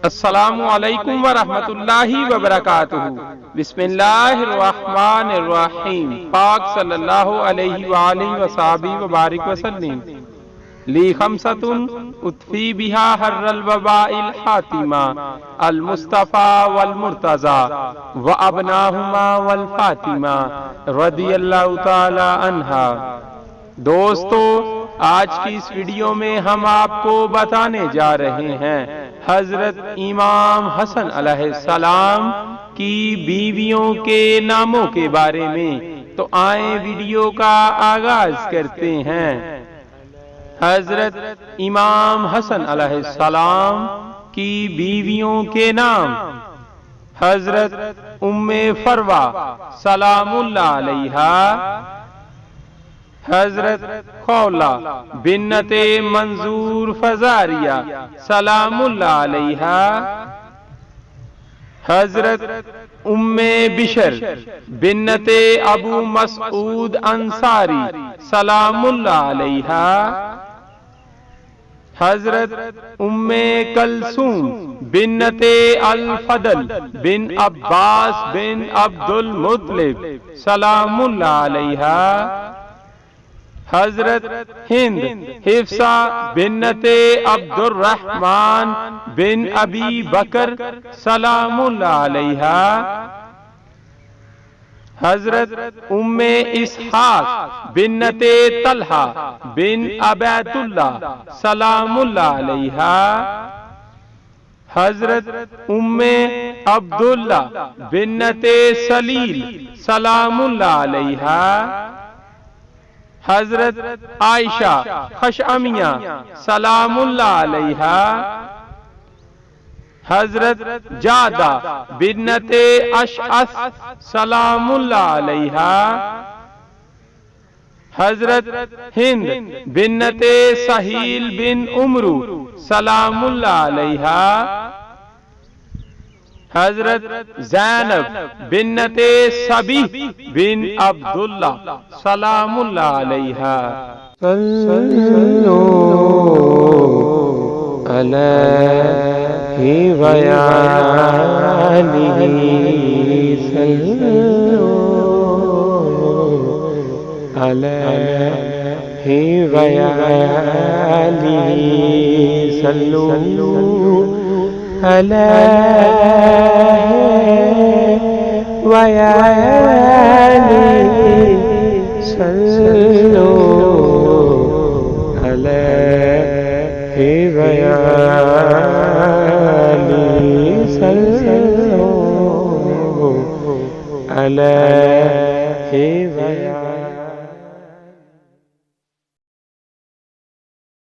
السلام علیکم ورحمۃ اللہ وبرکاتہ۔ بسم اللہ الرحمن الرحیم۔ پاک صلی اللہ علیہ وآلہ وصحبہ وبارک وسلم۔ لی خمسۃ اطفی بہا حر الوباء الحاتمہ، المصطفیٰ والمرتضی وابناہما والفاطمہ رضی اللہ تعالی عنہا۔ دوستو، آج کی اس ویڈیو میں ہم آپ کو بتانے جا رہے ہیں حضرت امام حسن علیہ السلام کی بیویوں کے ناموں کے بارے میں۔ تو آئیں ویڈیو کا آغاز کرتے ہیں۔ حضرت امام حسن علیہ السلام کی بیویوں کے نام: حضرت ام فروہ سلام اللہ علیہا، حضرت خولہ بنت منظور فزاریہ سلام اللہ علیہا، حضرت ام بشر بنت ابو مسعود انصاری سلام اللہ علیہا، حضرت ام کلثوم بنت الفضل بن عباس بن عبد المطلب سلام اللہ علیہا، حضرت ہند حفصہ بنت عبد الرحمن بن ابی بکر سلام اللہ علیہا، حضرت ام اسحاق بنت طلحہ بن عبید اللہ سلام اللہ علیہا، حضرت ام عبداللہ بنت سلیل سلام اللہ علیہا، حضرت عائشہ خشعمیہ سلام اللہ علیہا، حضرت جادہ بنت اشعث سلام اللہ علیہا، حضرت ہند بنت سہیل بن عمرو سلام اللہ علیہا، حضرت زینب بنت سبیح بن عبداللہ سلام اللہ علیہا۔ صلو علیہ وآلہ، صلو علیہ وآلہ، صلو علیہ وآلہ، صلو علیہ وآلہ، صلو علیہ وآلہ۔